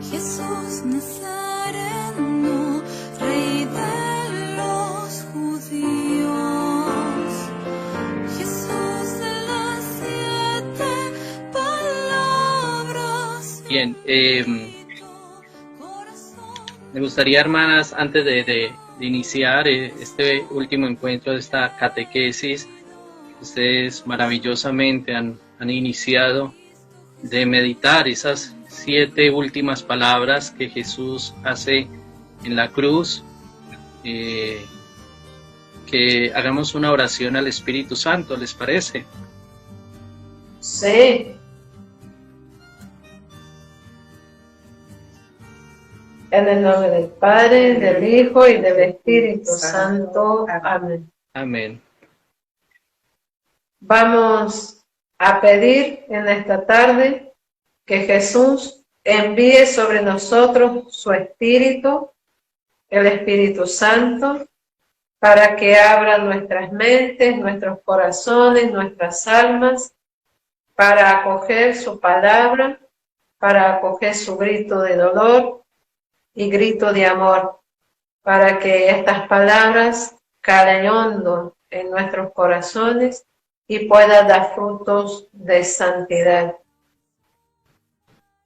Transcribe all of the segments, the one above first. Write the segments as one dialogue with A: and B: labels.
A: Jesús Nazareno, Rey de los judíos, Jesús de las 7 palabras.
B: Bien, me gustaría, hermanas, antes de iniciar este último encuentro de esta catequesis, ustedes maravillosamente han iniciado de meditar esas 7 últimas palabras que Jesús hace en la cruz, que hagamos una oración al Espíritu Santo, ¿les parece?
C: Sí. En el nombre del Padre, del Hijo y del Espíritu Santo. Amén.
B: Amén.
C: Vamos a pedir en esta tarde que Jesús envíe sobre nosotros su Espíritu, el Espíritu Santo, para que abra nuestras mentes, nuestros corazones, nuestras almas, para acoger su palabra, para acoger su grito de dolor y grito de amor, para que estas palabras calen hondo en nuestros corazones y puedan dar frutos de santidad.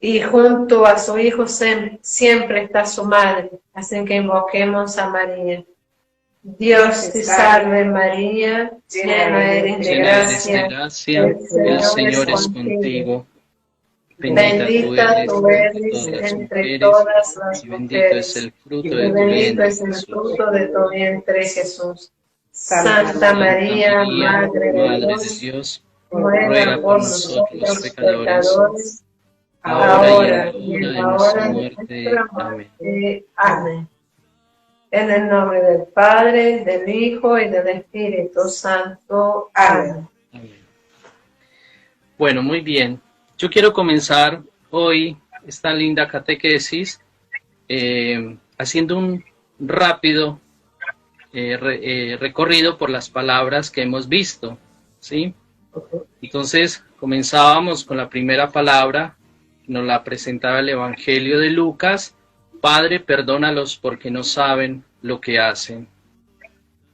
C: Y junto a su Hijo siempre está su Madre, así que invoquemos a María. Dios te salve María, llena eres de gracia,
B: el Señor es contigo.
C: Bendita tú eres entre todas las mujeres, y bendito es el fruto de tu vientre, Jesús. Santa María, Madre de Dios, ruega por nosotros los pecadores, ahora y en la hora de nuestra muerte. Amén. En el nombre del Padre, del Hijo y del Espíritu Santo. Amén.
B: Bueno, muy bien. Yo quiero comenzar hoy esta linda catequesis haciendo un rápido recorrido por las palabras que hemos visto, ¿sí? Entonces, comenzábamos con la primera palabra, nos la presentaba el Evangelio de Lucas: Padre, perdónalos porque no saben lo que hacen.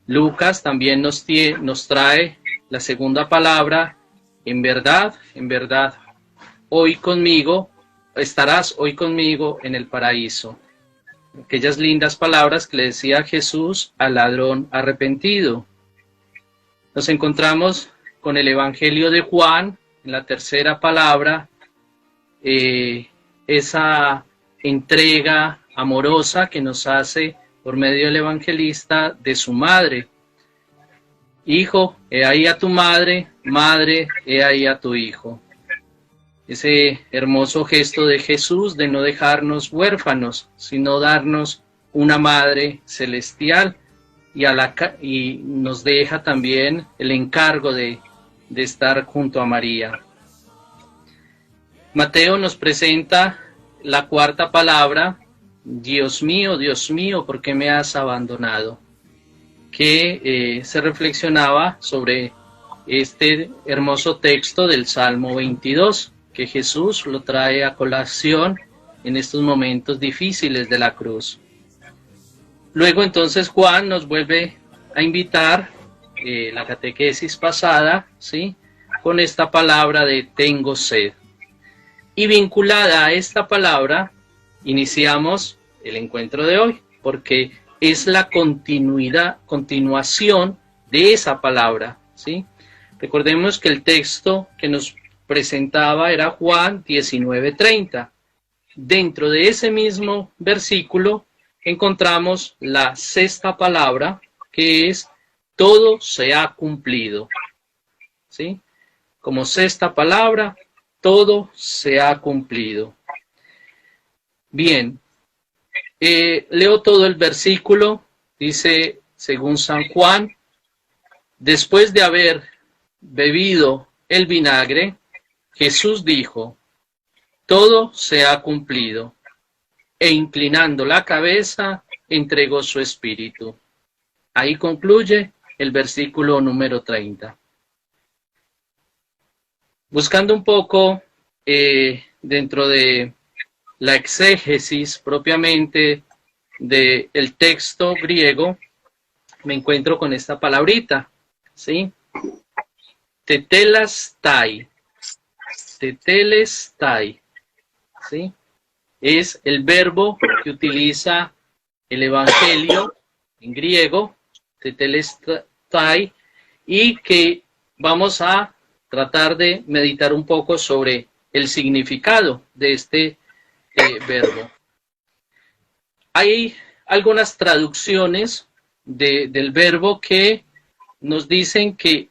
B: Lucas también nos trae la segunda palabra: en verdad, estarás hoy conmigo en el paraíso. Aquellas lindas palabras que le decía Jesús al ladrón arrepentido. Nos encontramos con el Evangelio de Juan, en la tercera palabra, esa entrega amorosa que nos hace por medio del evangelista de su madre. Hijo, he ahí a tu madre, madre, he ahí a tu hijo. Ese hermoso gesto de Jesús de no dejarnos huérfanos, sino darnos una madre celestial, y nos deja también el encargo de estar junto a María. Mateo nos presenta la cuarta palabra: Dios mío, ¿por qué me has abandonado? Que se reflexionaba sobre este hermoso texto del Salmo 22, que Jesús lo trae a colación en estos momentos difíciles de la cruz. Luego entonces Juan nos vuelve a invitar, la catequesis pasada, ¿sí?, con esta palabra de tengo sed. Y vinculada a esta palabra, iniciamos el encuentro de hoy, porque es la continuación de esa palabra, ¿sí? Recordemos que el texto que nos presentaba era Juan 19:30. Dentro de ese mismo versículo encontramos la sexta palabra, que es todo se ha cumplido, ¿sí? Como sexta palabra, todo se ha cumplido. Bien, leo todo el versículo. Dice, según San Juan: después de haber bebido el vinagre, Jesús dijo: todo se ha cumplido. E inclinando la cabeza, entregó su espíritu. Ahí concluye el versículo número 30. Buscando un poco dentro de la exégesis propiamente del texto griego, me encuentro con esta palabrita, ¿sí? Tetelestai. Tetelestai, ¿sí? Es el verbo que utiliza el Evangelio en griego, tetelestai, y que vamos a tratar de meditar un poco sobre el significado de este verbo. Hay algunas traducciones del verbo que nos dicen que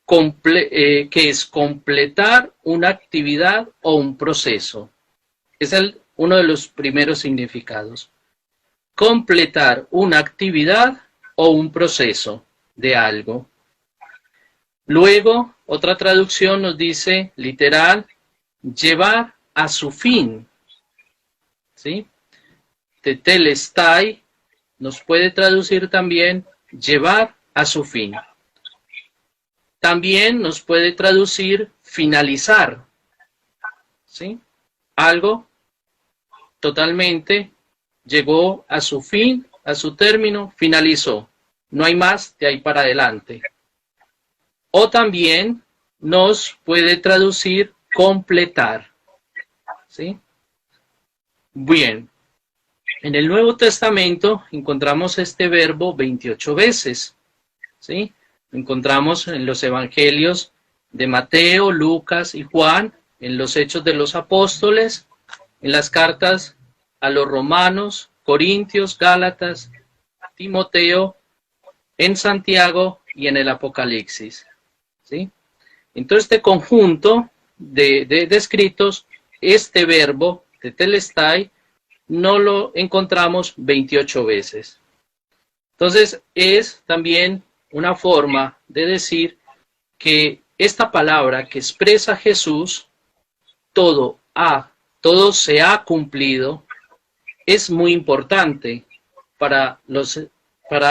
B: es completar una actividad o un proceso. Es uno de los primeros significados. Completar una actividad o un proceso de algo. Luego, otra traducción nos dice, literal, llevar a su fin. ¿Sí? Tetelestai nos puede traducir también llevar a su fin. También nos puede traducir finalizar. ¿Sí? Algo totalmente llegó a su fin, a su término, finalizó. No hay más de ahí para adelante. O también nos puede traducir completar. ¿Sí? Bien. En el Nuevo Testamento encontramos este verbo 28 veces. ¿Sí? Lo encontramos en los evangelios de Mateo, Lucas y Juan, en los Hechos de los Apóstoles, en las cartas a los Romanos, Corintios, Gálatas, Timoteo, en Santiago y en el Apocalipsis. ¿Sí? Entonces, este conjunto de escritos, este verbo, tetelestai, no lo encontramos 28 veces. Entonces, es también una forma de decir que esta palabra que expresa Jesús, todo se ha cumplido, es muy importante para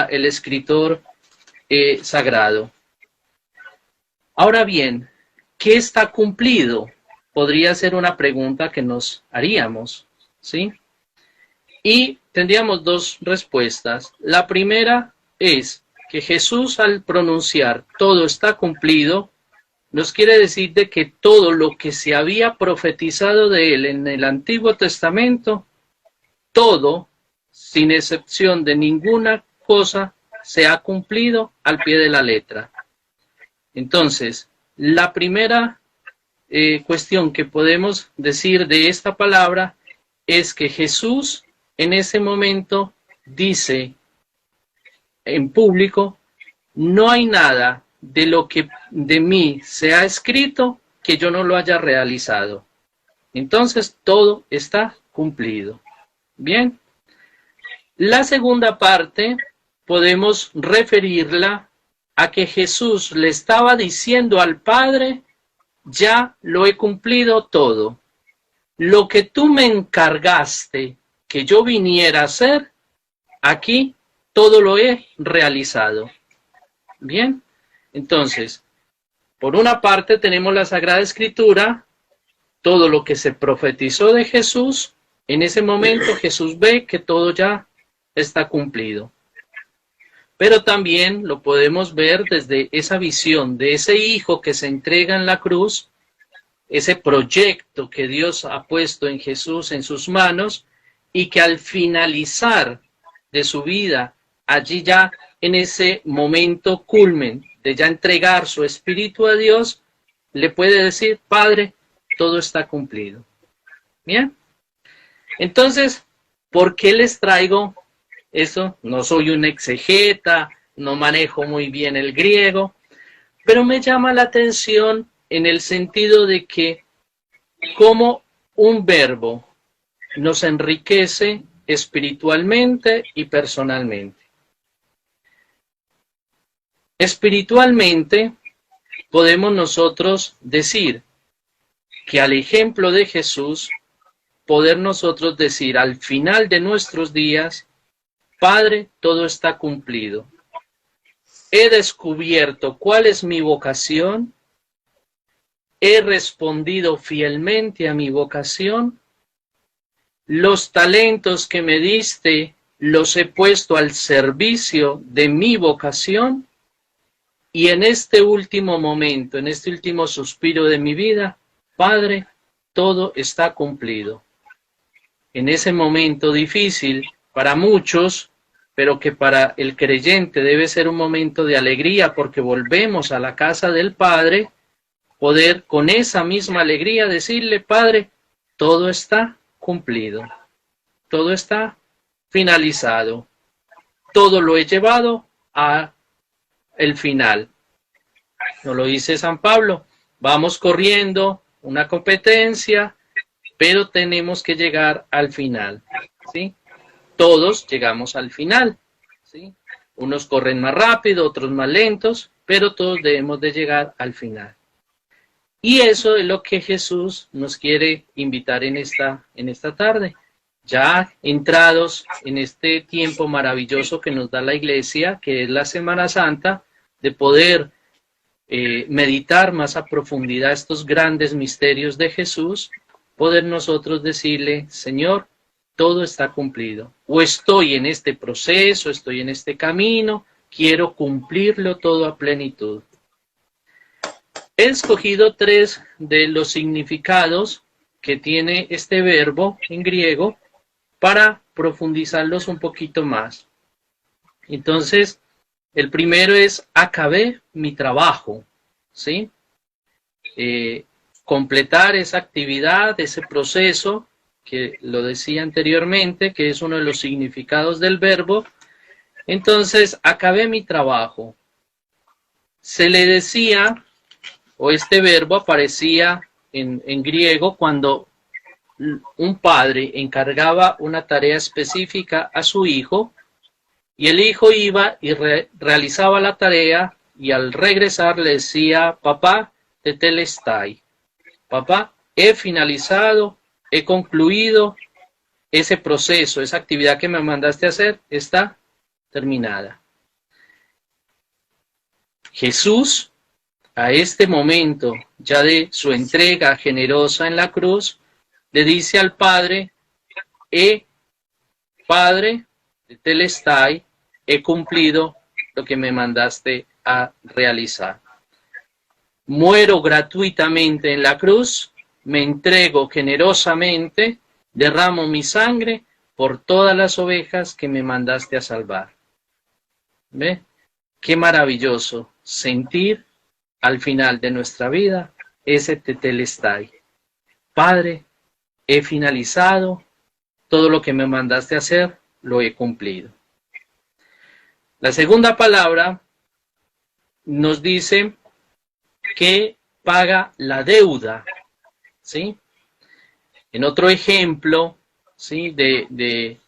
B: el escritor sagrado. Ahora bien, ¿qué está cumplido? Podría ser una pregunta que nos haríamos, ¿sí? Y tendríamos dos respuestas. La primera es que Jesús, al pronunciar todo está cumplido, nos quiere decir de que todo lo que se había profetizado de él en el Antiguo Testamento, todo, sin excepción de ninguna cosa, se ha cumplido al pie de la letra. Entonces, la primera cuestión que podemos decir de esta palabra es que Jesús en ese momento dice en público, no hay nada de lo que de mí se ha escrito que yo no lo haya realizado. Entonces, todo está cumplido. Bien. La segunda parte podemos referirla a que Jesús le estaba diciendo al Padre, ya lo he cumplido todo. Lo que tú me encargaste que yo viniera a hacer, aquí todo lo he realizado. Bien, entonces, por una parte tenemos la Sagrada Escritura, todo lo que se profetizó de Jesús, en ese momento Jesús ve que todo ya está cumplido. Pero también lo podemos ver desde esa visión de ese hijo que se entrega en la cruz, ese proyecto que Dios ha puesto en Jesús en sus manos y que al finalizar de su vida, allí ya en ese momento culmen de ya entregar su espíritu a Dios, le puede decir, Padre, todo está cumplido. Bien. Entonces, ¿por qué les traigo eso? No soy un exegeta, no manejo muy bien el griego, pero me llama la atención en el sentido de que como un verbo nos enriquece espiritualmente y personalmente. Espiritualmente podemos nosotros decir que al ejemplo de Jesús, poder nosotros decir al final de nuestros días, Padre, todo está cumplido. He descubierto cuál es mi vocación, he respondido fielmente a mi vocación, los talentos que me diste los he puesto al servicio de mi vocación, y en este último momento, en este último suspiro de mi vida, Padre, todo está cumplido. En ese momento difícil para muchos, pero que para el creyente debe ser un momento de alegría porque volvemos a la casa del Padre, poder con esa misma alegría decirle, Padre, todo está cumplido, todo está finalizado, todo lo he llevado a el final. Nos lo dice San Pablo, vamos corriendo una competencia, pero tenemos que llegar al final, ¿sí? Todos llegamos al final, ¿sí? Unos corren más rápido, otros más lentos, pero todos debemos de llegar al final. Y eso es lo que Jesús nos quiere invitar en esta tarde. Ya entrados en este tiempo maravilloso que nos da la Iglesia, que es la Semana Santa, de poder meditar más a profundidad estos grandes misterios de Jesús, poder nosotros decirle, Señor, todo está cumplido. O estoy en este proceso, estoy en este camino, quiero cumplirlo todo a plenitud. He escogido 3 de los significados que tiene este verbo en griego para profundizarlos un poquito más. Entonces, el primero es acabé mi trabajo, ¿sí? Completar esa actividad, ese proceso, que lo decía anteriormente, que es uno de los significados del verbo. Entonces, acabé mi trabajo. Se le decía, o este verbo aparecía en griego cuando un padre encargaba una tarea específica a su hijo, y el hijo iba y realizaba la tarea, y al regresar le decía, papá, tetelestai. Papá, he finalizado, he concluido ese proceso, esa actividad que me mandaste a hacer, está terminada. Jesús, a este momento ya de su entrega generosa en la cruz, le dice al Padre, Padre, tetelestai, he cumplido lo que me mandaste a realizar. Muero gratuitamente en la cruz, me entrego generosamente, derramo mi sangre por todas las ovejas que me mandaste a salvar. ¿Ve? Qué maravilloso sentir al final de nuestra vida ese tetelestai. Padre, he finalizado, todo lo que me mandaste a hacer, lo he cumplido. La segunda palabra nos dice que paga la deuda, ¿sí? En otro ejemplo, ¿sí? de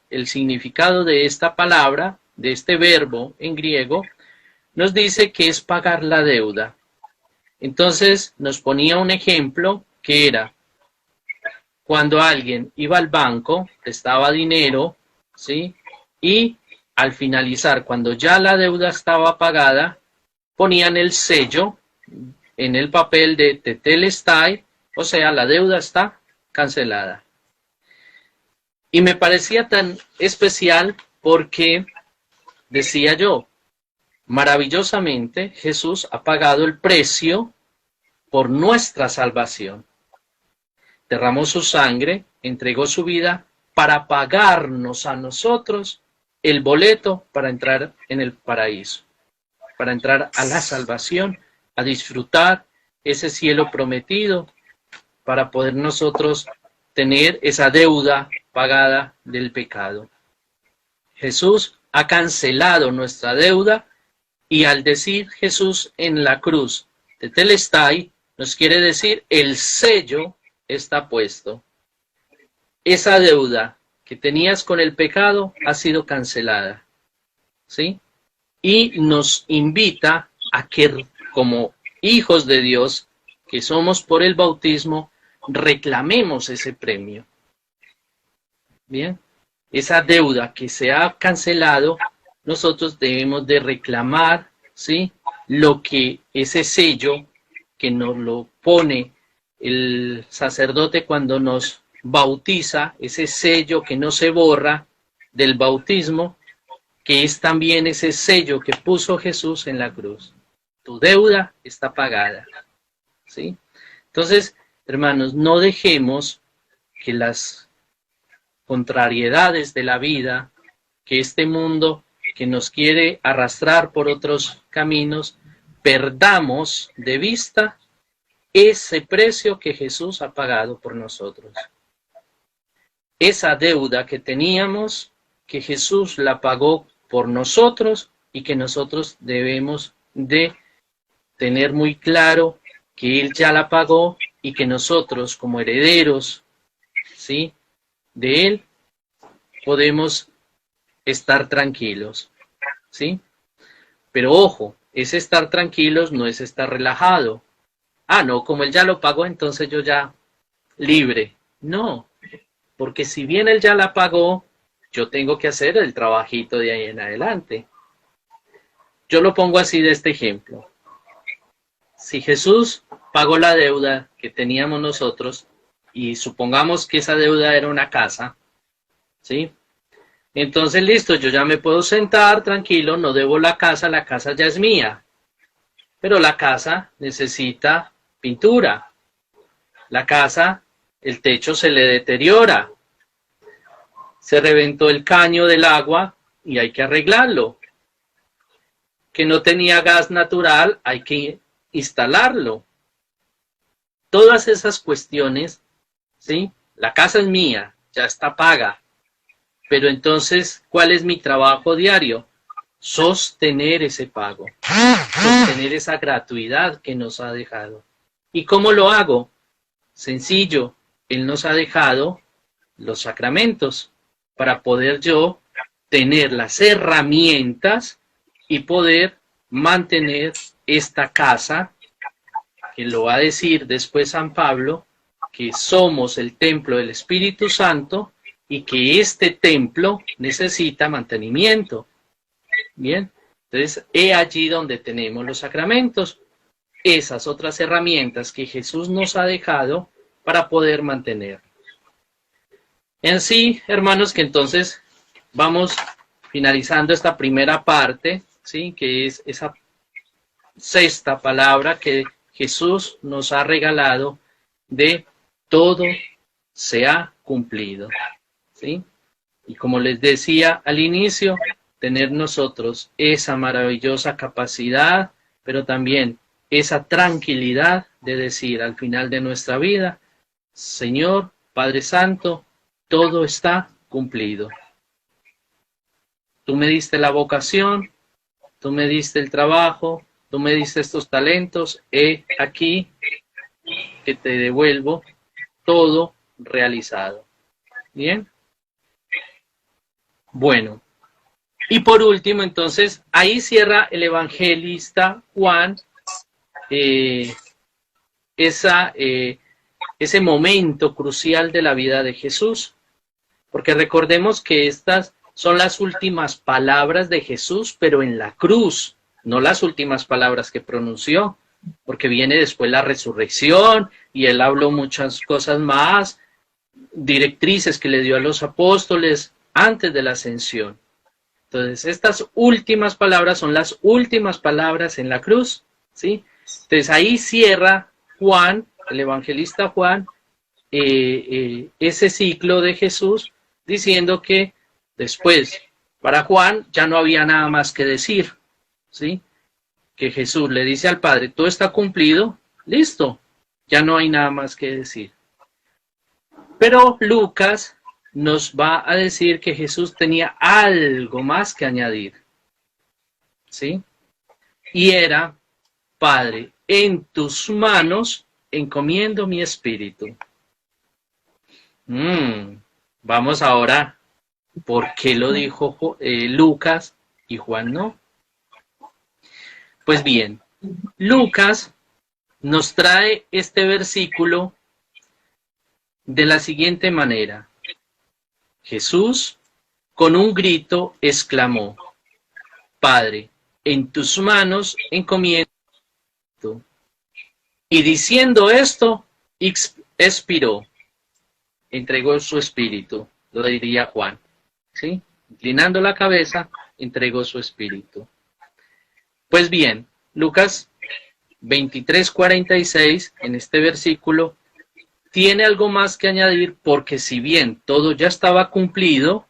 B: el significado de esta palabra, de este verbo en griego, nos dice que es pagar la deuda. Entonces nos ponía un ejemplo que era cuando alguien iba al banco, prestaba dinero, ¿sí? Y al finalizar, cuando ya la deuda estaba pagada, ponían el sello en el papel de tetelestai, o sea, la deuda está cancelada. Y me parecía tan especial porque, decía yo, maravillosamente Jesús ha pagado el precio por nuestra salvación. Derramó su sangre, entregó su vida para pagarnos a nosotros el boleto para entrar en el paraíso, para entrar a la salvación, a disfrutar ese cielo prometido, para poder nosotros tener esa deuda pagada del pecado. Jesús ha cancelado nuestra deuda, y al decir Jesús en la cruz, tetelestai, nos quiere decir el sello está puesto. Esa deuda que tenías con el pecado ha sido cancelada, ¿sí? Y nos invita a que, como hijos de Dios, que somos por el bautismo, reclamemos ese premio. Bien, esa deuda que se ha cancelado, nosotros debemos de reclamar, ¿sí? Lo que ese sello que nos lo pone el sacerdote cuando nos bautiza, ese sello que no se borra del bautismo, que es también ese sello que puso Jesús en la cruz. Tu deuda está pagada, ¿sí? Entonces, hermanos, no dejemos que las contrariedades de la vida, que este mundo que nos quiere arrastrar por otros caminos, perdamos de vista ese precio que Jesús ha pagado por nosotros. Esa deuda que teníamos, que Jesús la pagó por nosotros y que nosotros debemos de tener muy claro que Él ya la pagó y que nosotros como herederos, ¿sí?, de Él podemos estar tranquilos, ¿sí? Pero ojo, ese estar tranquilos no es estar relajado. Ah, no, como Él ya lo pagó, entonces yo ya libre. No, porque si bien Él ya la pagó, yo tengo que hacer el trabajito de ahí en adelante. Yo lo pongo así de este ejemplo. Si Jesús pagó la deuda que teníamos nosotros, y supongamos que esa deuda era una casa, ¿sí? Entonces, listo, yo ya me puedo sentar tranquilo, no debo la casa ya es mía. Pero la casa necesita pintura. La casa, el techo se le deteriora. Se reventó el caño del agua y hay que arreglarlo. Que no tenía gas natural, hay que instalarlo. Todas esas cuestiones, ¿sí? La casa es mía, ya está paga. Pero entonces, ¿cuál es mi trabajo diario? Sostener ese pago, sostener esa gratuidad que nos ha dejado. ¿Y cómo lo hago? Sencillo, Él nos ha dejado los sacramentos para poder yo tener las herramientas y poder mantener esta casa, que lo va a decir después San Pablo, que somos el templo del Espíritu Santo y que este templo necesita mantenimiento. Bien, entonces he allí donde tenemos los sacramentos, esas otras herramientas que Jesús nos ha dejado para poder mantener. En sí, hermanos, que entonces vamos finalizando esta primera parte, ¿sí?, que es esa sexta palabra que Jesús nos ha regalado de todo se ha cumplido, ¿sí? Y como les decía al inicio, tener nosotros esa maravillosa capacidad, pero también esa tranquilidad de decir al final de nuestra vida, Señor, Padre Santo, todo está cumplido. Tú me diste la vocación, tú me diste el trabajo, tú me diste estos talentos, he aquí que te devuelvo todo realizado. ¿Bien? Bueno. Y por último, entonces, ahí cierra el evangelista Juan ese momento crucial de la vida de Jesús. Porque recordemos que estas son las últimas palabras de Jesús, pero en la cruz, no las últimas palabras que pronunció, porque viene después la resurrección y él habló muchas cosas más, directrices que le dio a los apóstoles antes de la ascensión. Entonces, estas últimas palabras son las últimas palabras en la cruz, ¿sí? Entonces, ahí cierra Juan, el evangelista Juan, ese ciclo de Jesús, diciendo que después, para Juan, ya no había nada más que decir, ¿sí? Que Jesús le dice al Padre, todo está cumplido, listo, ya no hay nada más que decir. Pero Lucas nos va a decir que Jesús tenía algo más que añadir, ¿sí? Y era, Padre, en tus manos encomiendo mi espíritu. Vamos ahora, ¿por qué lo dijo Lucas y Juan no? Pues bien, Lucas nos trae este versículo de la siguiente manera. Jesús, con un grito, exclamó, Padre, en tus manos encomiendo. Y diciendo esto, expiró, entregó su espíritu, lo diría Juan, ¿sí? Inclinando la cabeza, entregó su espíritu. Pues bien, Lucas 23:46, en este versículo, tiene algo más que añadir, porque si bien todo ya estaba cumplido,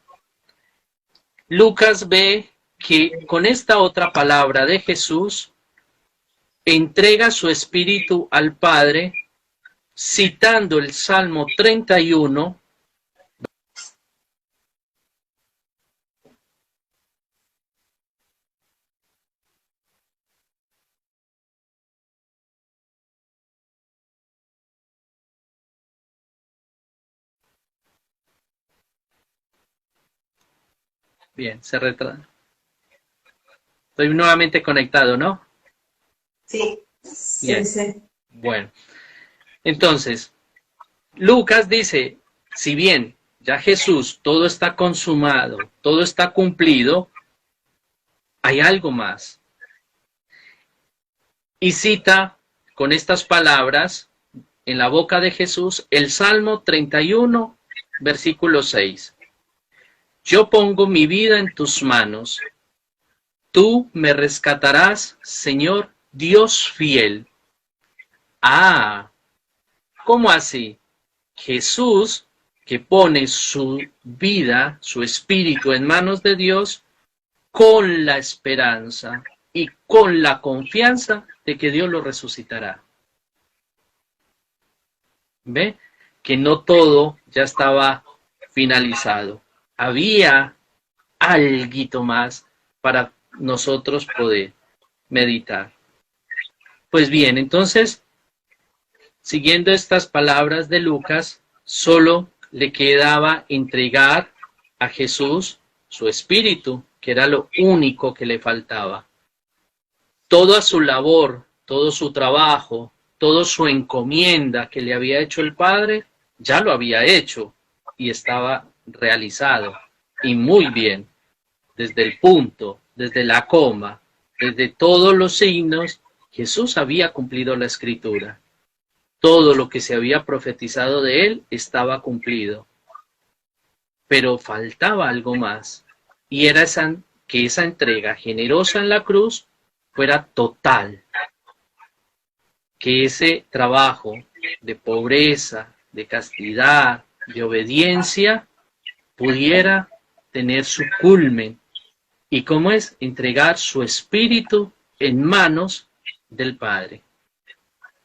B: Lucas ve que con esta otra palabra de Jesús, entrega su espíritu al Padre, citando el Salmo 31, bien, se retrasa. Estoy nuevamente conectado, ¿no?
C: Sí,
B: Bien.
C: sí.
B: Bueno, entonces, Lucas dice, si bien ya Jesús, todo está consumado, todo está cumplido, hay algo más. Y cita con estas palabras en la boca de Jesús el Salmo 31, versículo 6. Yo pongo mi vida en tus manos. Tú me rescatarás, Señor Dios fiel. Ah, ¿cómo así? Jesús, que pone su vida, su espíritu en manos de Dios, con la esperanza y con la confianza de que Dios lo resucitará. ¿Ve? Que no todo ya estaba finalizado. Había algo más para nosotros poder meditar. Pues bien, entonces, siguiendo estas palabras de Lucas, solo le quedaba entregar a Jesús su espíritu, que era lo único que le faltaba. Toda su labor, todo su trabajo, toda su encomienda que le había hecho el Padre, ya lo había hecho y estaba realizado. Y muy bien, desde el punto, desde la coma, desde todos los signos, Jesús había cumplido la Escritura. Todo lo que se había profetizado de él estaba cumplido. Pero faltaba algo más, y era que esa entrega generosa en la cruz fuera total. Que ese trabajo de pobreza, de castidad, de obediencia, pudiera tener su culmen. ¿Y cómo es? Entregar su espíritu en manos del Padre.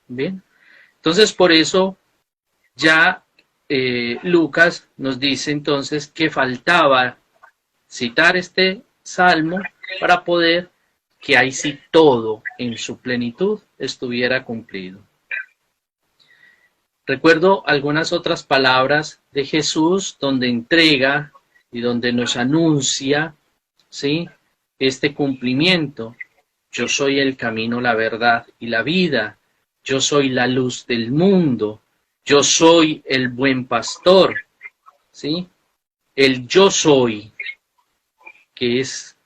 B: Bien. Entonces, por eso ya Lucas nos dice entonces que faltaba citar este salmo para poder que ahí sí todo en su plenitud estuviera cumplido. Recuerdo algunas otras palabras de Jesús donde entrega y donde nos anuncia, ¿sí?, este cumplimiento. Yo soy el camino, la verdad y la vida. Yo soy la luz del mundo. Yo soy el buen pastor. ¿Sí? El yo soy, que es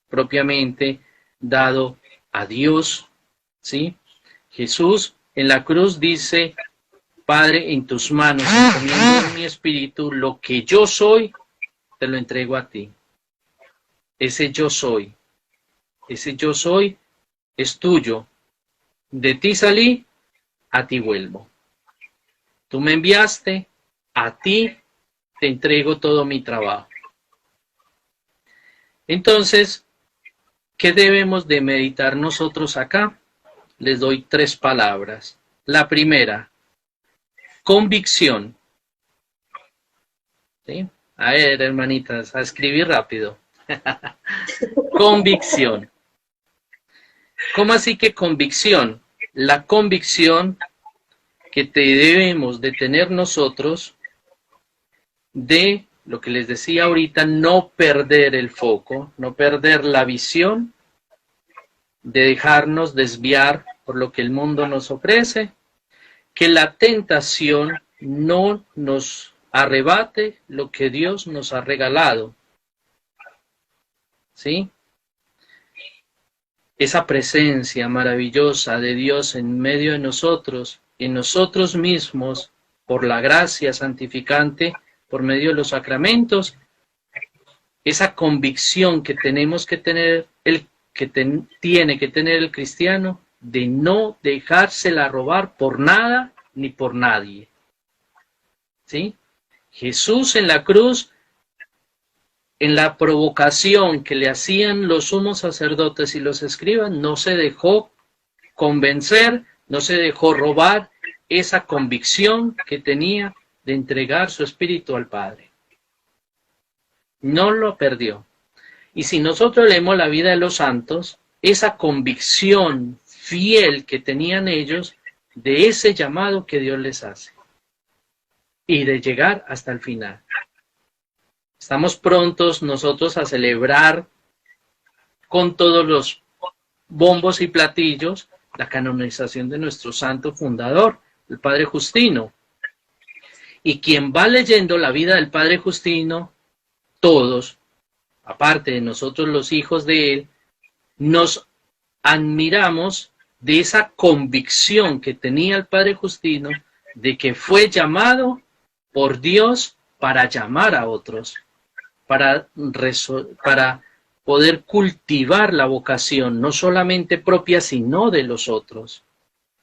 B: propiamente dado a Dios. ¿Sí? Jesús en la cruz dice, Padre, en tus manos encomiendo en mi espíritu, lo que yo soy, te lo entrego a ti. Ese yo soy es tuyo. De ti salí, a ti vuelvo. Tú me enviaste, a ti te entrego todo mi trabajo. Entonces, ¿qué debemos de meditar nosotros acá? Les doy 3 palabras. La primera, convicción. ¿Sí? A ver, hermanitas, a escribir rápido. Convicción. ¿Cómo así que convicción? La convicción que debemos de tener nosotros de lo que les decía ahorita, no perder el foco, no perder la visión, de dejarnos desviar por lo que el mundo nos ofrece, que la tentación no nos arrebate lo que Dios nos ha regalado. ¿Sí? esa presencia maravillosa de Dios en medio de nosotros, en nosotros mismos, por la gracia santificante, por medio de los sacramentos, esa convicción que tenemos que tener, tiene que tener el cristiano, de no dejársela robar por nada ni por nadie. ¿Sí? Jesús en la cruz, en la provocación que le hacían los sumos sacerdotes y los escribas, no se dejó convencer, no se dejó robar esa convicción que tenía de entregar su espíritu al Padre. No lo perdió. Y si nosotros leemos la vida de los santos, esa convicción fiel que tenían ellos de ese llamado que Dios les hace y de llegar hasta el final. Estamos prontos nosotros a celebrar con todos los bombos y platillos la canonización de nuestro santo fundador, el Padre Justino. Y quien va leyendo la vida del Padre Justino, todos, aparte de nosotros los hijos de él, nos admiramos de esa convicción que tenía el Padre Justino de que fue llamado por Dios para llamar a otros, para poder cultivar la vocación, no solamente propia, sino de los otros.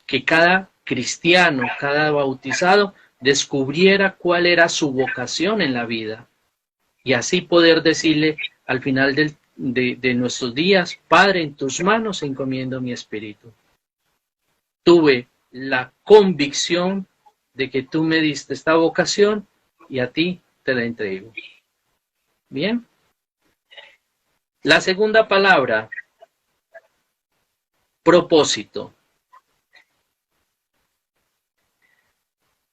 B: Que cada cristiano, cada bautizado, descubriera cuál era su vocación en la vida. Y así poder decirle al final de nuestros días, Padre, en tus manos encomiendo mi espíritu. Tuve la convicción de que tú me diste esta vocación y a ti te la entrego. Bien. La segunda palabra, propósito.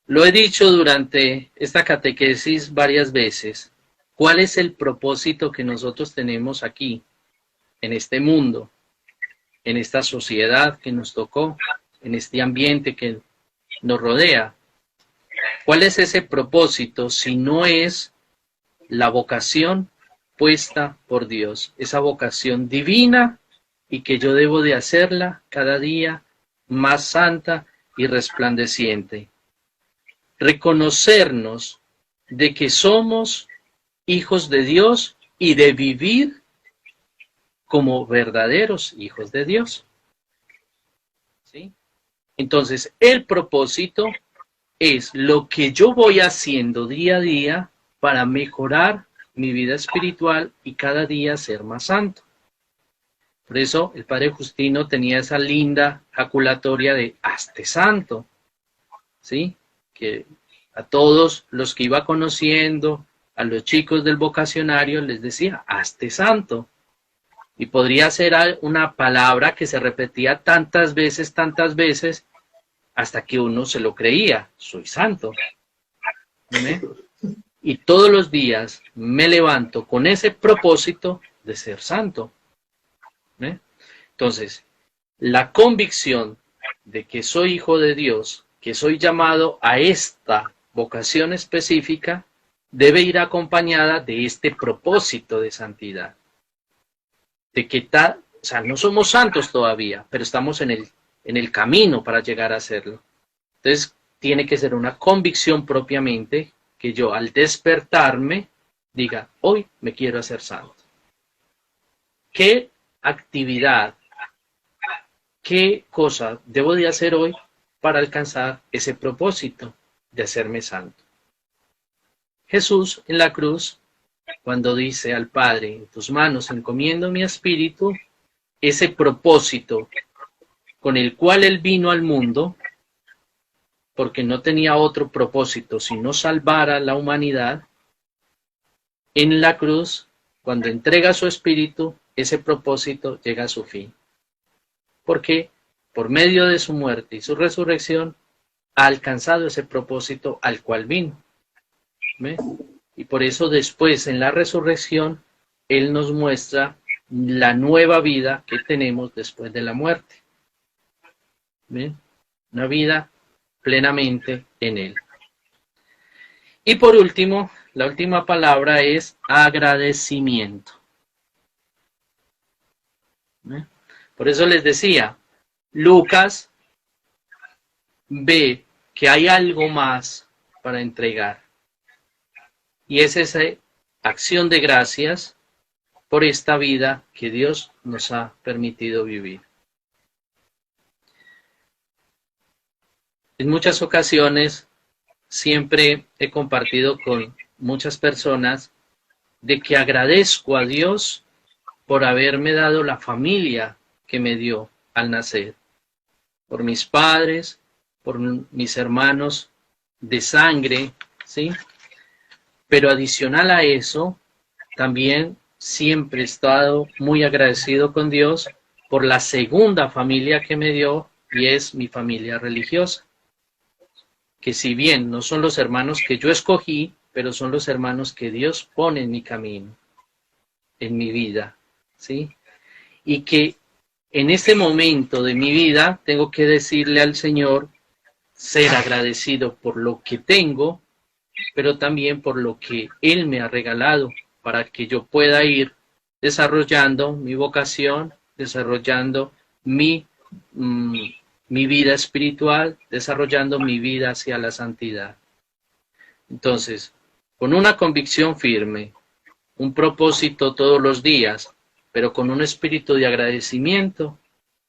B: Lo he dicho durante esta catequesis varias veces. ¿Cuál es el propósito que nosotros tenemos aquí, en este mundo, en esta sociedad que nos tocó, en este ambiente que nos rodea? ¿Cuál es ese propósito si no es la vocación puesta por Dios? Esa vocación divina y que yo debo de hacerla cada día más santa y resplandeciente. Reconocernos de que somos hijos de Dios y de vivir como verdaderos hijos de Dios. ¿Sí? Entonces, el propósito es lo que yo voy haciendo día a día para mejorar mi vida espiritual y cada día ser más santo. Por eso el Padre Justino tenía esa linda jaculatoria de hazte santo, ¿sí? Que a todos los que iba conociendo, a los chicos del vocacionario les decía, hazte santo. Y podría ser una palabra que se repetía tantas veces, hasta que uno se lo creía, soy santo. ¿Sí? Y todos los días me levanto con ese propósito de ser santo. ¿Sí? Entonces, la convicción de que soy hijo de Dios, que soy llamado a esta vocación específica, debe ir acompañada de este propósito de santidad. De que no somos santos todavía, pero estamos en el camino para llegar a serlo. Entonces, tiene que ser una convicción propiamente que yo al despertarme diga, hoy me quiero hacer santo. ¿Qué actividad, qué cosa debo de hacer hoy para alcanzar ese propósito de hacerme santo? Jesús en la cruz, cuando dice al Padre, en tus manos encomiendo mi espíritu, ese propósito con el cual él vino al mundo, porque no tenía otro propósito sino salvar a la humanidad, en la cruz, cuando entrega su espíritu, ese propósito llega a su fin. Porque por medio de su muerte y su resurrección, ha alcanzado ese propósito al cual vino. ¿Ve? Y por eso después, en la resurrección, él nos muestra la nueva vida que tenemos después de la muerte. ¿Ve? Una vida plenamente en él. Y por último, la última palabra es agradecimiento. ¿Ve? Por eso les decía, Lucas ve que hay algo más para entregar. Y es esa acción de gracias por esta vida que Dios nos ha permitido vivir. En muchas ocasiones siempre he compartido con muchas personas de que agradezco a Dios por haberme dado la familia que me dio al nacer, por mis padres, por mis hermanos de sangre, ¿sí? Pero adicional a eso, también siempre he estado muy agradecido con Dios por la segunda familia que me dio, y es mi familia religiosa. Que si bien no son los hermanos que yo escogí, pero son los hermanos que Dios pone en mi camino, en mi vida, ¿sí? Y que en este momento de mi vida tengo que decirle al Señor, ser agradecido por lo que tengo, pero también por lo que Él me ha regalado, para que yo pueda ir desarrollando mi vocación, desarrollando mi vida espiritual, desarrollando mi vida hacia la santidad. Entonces, con una convicción firme, un propósito todos los días, pero con un espíritu de agradecimiento,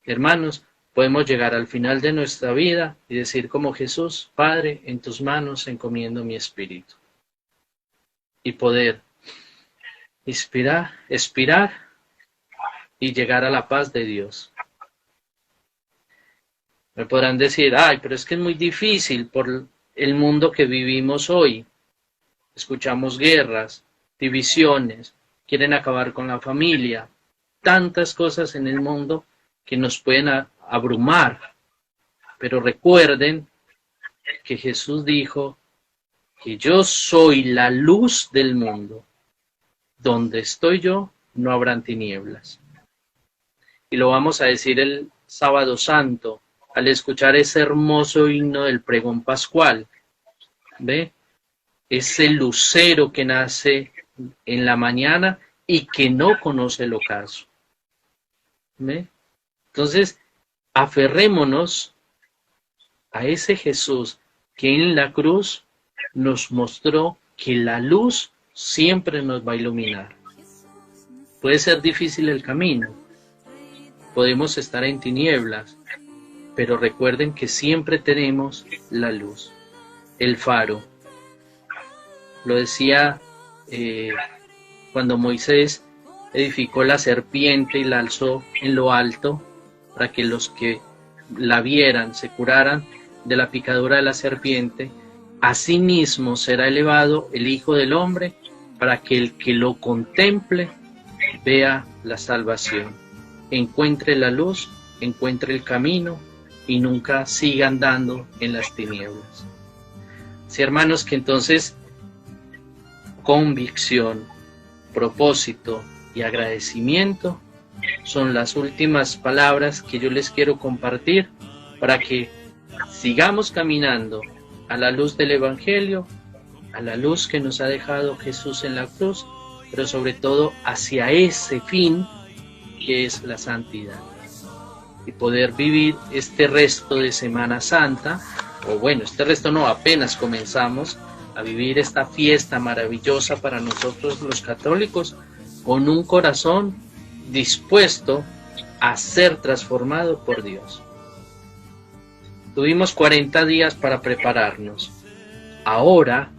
B: hermanos, podemos llegar al final de nuestra vida y decir como Jesús, Padre, en tus manos encomiendo mi espíritu. Y poder expirar y llegar a la paz de Dios. Me podrán decir, ay, pero es que es muy difícil por el mundo que vivimos hoy. Escuchamos guerras, divisiones, quieren acabar con la familia, tantas cosas en el mundo que nos pueden abrumar. Pero recuerden que Jesús dijo que yo soy la luz del mundo. Donde estoy yo, no habrán tinieblas. Y lo vamos a decir el Sábado Santo, al escuchar ese hermoso himno del pregón pascual. ¿Ve? Ese lucero que nace en la mañana y que no conoce el ocaso. ¿Ve? Entonces, aferrémonos a ese Jesús que en la cruz nos mostró que la luz siempre nos va a iluminar. Puede ser difícil el camino, podemos estar en tinieblas, pero recuerden que siempre tenemos la luz, el faro. Lo decía cuando Moisés edificó la serpiente y la alzó en lo alto para que los que la vieran se curaran de la picadura de la serpiente. Asimismo será elevado el Hijo del Hombre para que el que lo contemple vea la salvación, encuentre la luz, encuentre el camino y nunca siga andando en las tinieblas. Sí, hermanos, que entonces convicción, propósito y agradecimiento son las últimas palabras que yo les quiero compartir para que sigamos caminando a la luz del Evangelio, a la luz que nos ha dejado Jesús en la cruz, pero sobre todo hacia ese fin que es la santidad. Y poder vivir este resto de Semana Santa, o bueno, este resto no, apenas comenzamos a vivir esta fiesta maravillosa para nosotros los católicos, con un corazón dispuesto a ser transformado por Dios. Tuvimos 40 días para prepararnos. Ahora,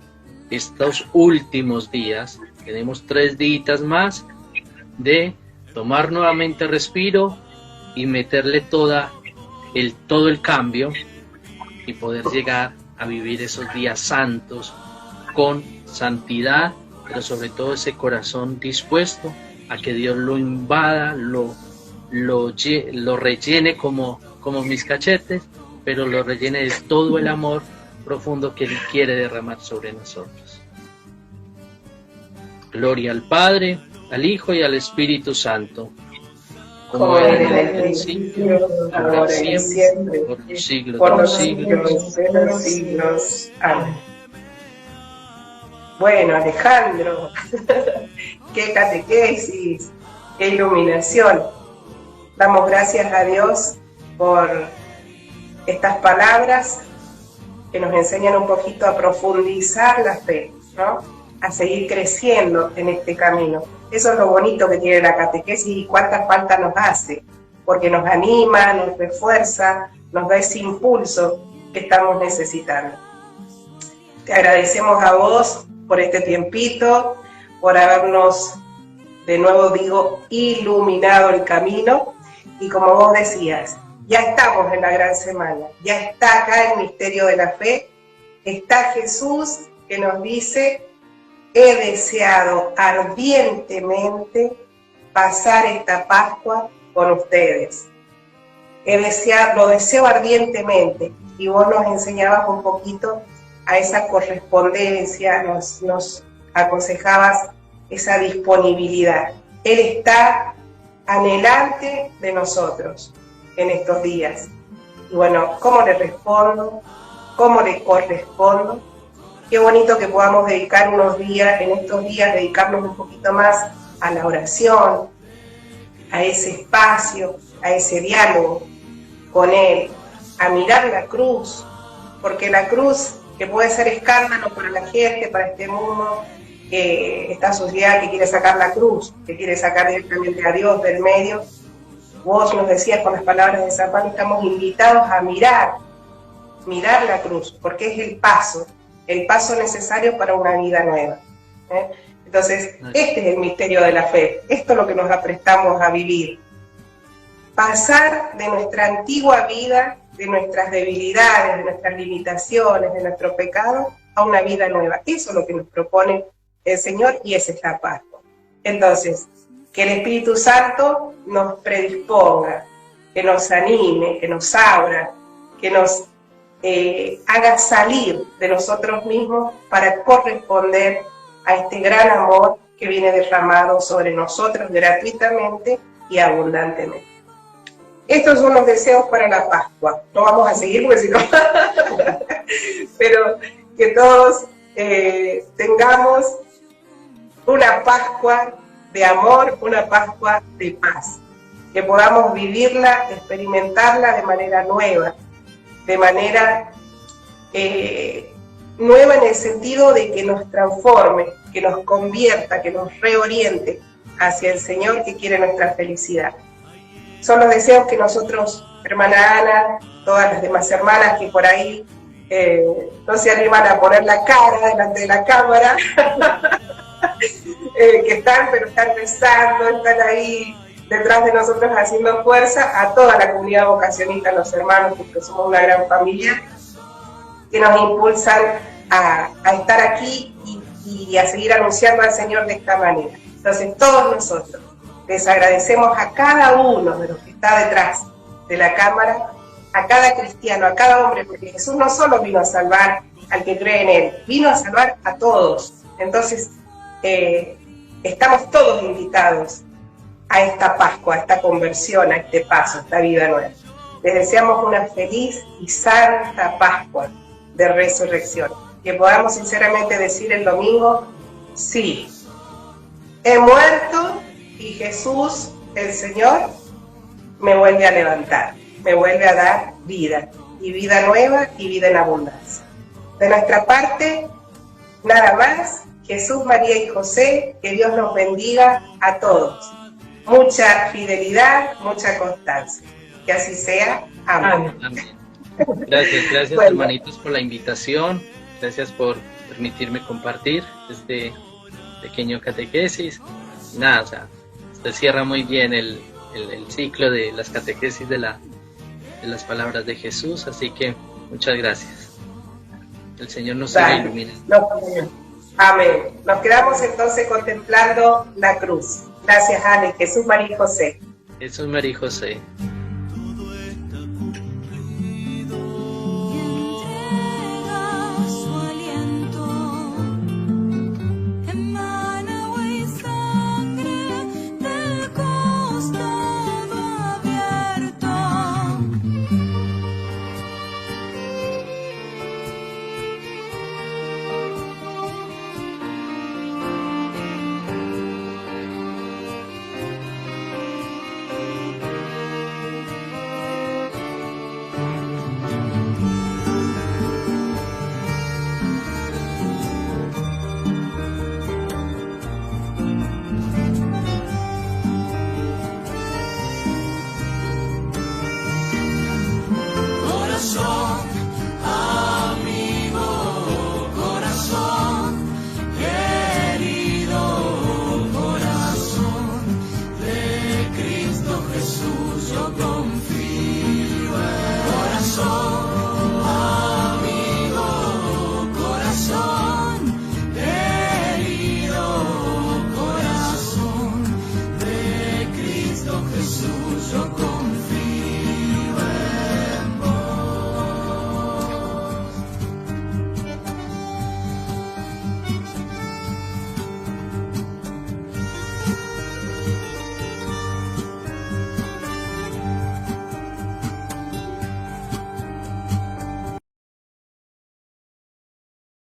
B: estos últimos días, tenemos 3 días más de tomar nuevamente respiro y meterle todo el cambio y poder llegar a vivir esos días santos con santidad, pero sobre todo ese corazón dispuesto a que Dios lo invada, lo rellene como mis cachetes, pero lo rellene de todo el amor profundo que Él quiere derramar sobre nosotros. Gloria al Padre, al Hijo y al Espíritu Santo, como era en el principio, ahora y siempre, por los siglos de los siglos.
D: Amén. Bueno, Alejandro, qué catequesis, qué iluminación. Damos gracias a Dios por estas palabras que nos enseñan un poquito a profundizar la fe, ¿no? A seguir creciendo en este camino. Eso es lo bonito que tiene la catequesis y cuánta falta nos hace, porque nos anima, nos refuerza, nos da ese impulso que estamos necesitando. Te agradecemos a vos por este tiempito, por habernos, de nuevo digo, iluminado el camino. Y como vos decías, ya estamos en la gran semana, ya está acá el misterio de la fe, está Jesús que nos dice: he deseado ardientemente pasar esta Pascua con ustedes. Lo deseo ardientemente, y vos nos enseñabas un poquito a esa correspondencia, nos aconsejabas esa disponibilidad. Él está anhelante de nosotros en estos días. Y bueno, ¿cómo le respondo? ¿Cómo le correspondo? Qué bonito que podamos dedicar unos días, en estos días, dedicarnos un poquito más a la oración, a ese espacio, a ese diálogo con Él, a mirar la cruz, porque la cruz, que puede ser escándalo para la gente, para este mundo, esta sociedad que quiere sacar la cruz, que quiere sacar directamente a Dios del medio. Vos nos decías con las palabras de San Pablo, estamos invitados a mirar la cruz, porque es el paso necesario para una vida nueva. Entonces, este es el misterio de la fe, esto es lo que nos aprestamos a vivir. Pasar de nuestra antigua vida, de nuestras debilidades, de nuestras limitaciones, de nuestro pecado, a una vida nueva. Eso es lo que nos propone el Señor y esa es la Pascua. Entonces, que el Espíritu Santo nos predisponga, que nos anime, que nos abra, que nos haga salir de nosotros mismos para corresponder a este gran amor que viene derramado sobre nosotros gratuitamente y abundantemente. Estos son los deseos para la Pascua. No vamos a seguir porque si no... Pero que todos tengamos una Pascua de amor, una Pascua de paz. Que podamos vivirla, experimentarla de manera nueva. De manera nueva en el sentido de que nos transforme, que nos convierta, que nos reoriente hacia el Señor que quiere nuestra felicidad. Son los deseos que nosotros, hermana Ana, todas las demás hermanas que por ahí no se animan a poner la cara delante de la cámara, que están rezando, están ahí detrás de nosotros haciendo fuerza, a toda la comunidad vocacionista, los hermanos, porque somos una gran familia, que nos impulsan a estar aquí y a seguir anunciando al Señor de esta manera. Entonces todos nosotros les agradecemos a cada uno de los que está detrás de la cámara, a cada cristiano, a cada hombre, porque Jesús no solo vino a salvar al que cree en Él, vino a salvar a todos. Entonces estamos todos invitados a esta Pascua, a esta conversión, a este paso, a esta vida nueva. Les deseamos una feliz y santa Pascua de resurrección. Que podamos sinceramente decir el domingo: sí, he muerto y Jesús, el Señor, me vuelve a levantar, me vuelve a dar vida, y vida nueva y vida en abundancia. De nuestra parte, nada más. Jesús, María y José, que Dios los bendiga a todos. Mucha fidelidad, mucha constancia. Que así sea. Amén.
B: Amén. Gracias
D: Bueno,
B: hermanitos por la invitación. Gracias por permitirme compartir este pequeño catequesis. Nada, o sea, se cierra muy bien el ciclo de las catequesis de las palabras de Jesús, así que muchas gracias. El Señor nos siga iluminando.
D: Amén. Nos quedamos entonces contemplando la cruz. Gracias, Ale. Jesús, María y José.
B: Jesús, María y José.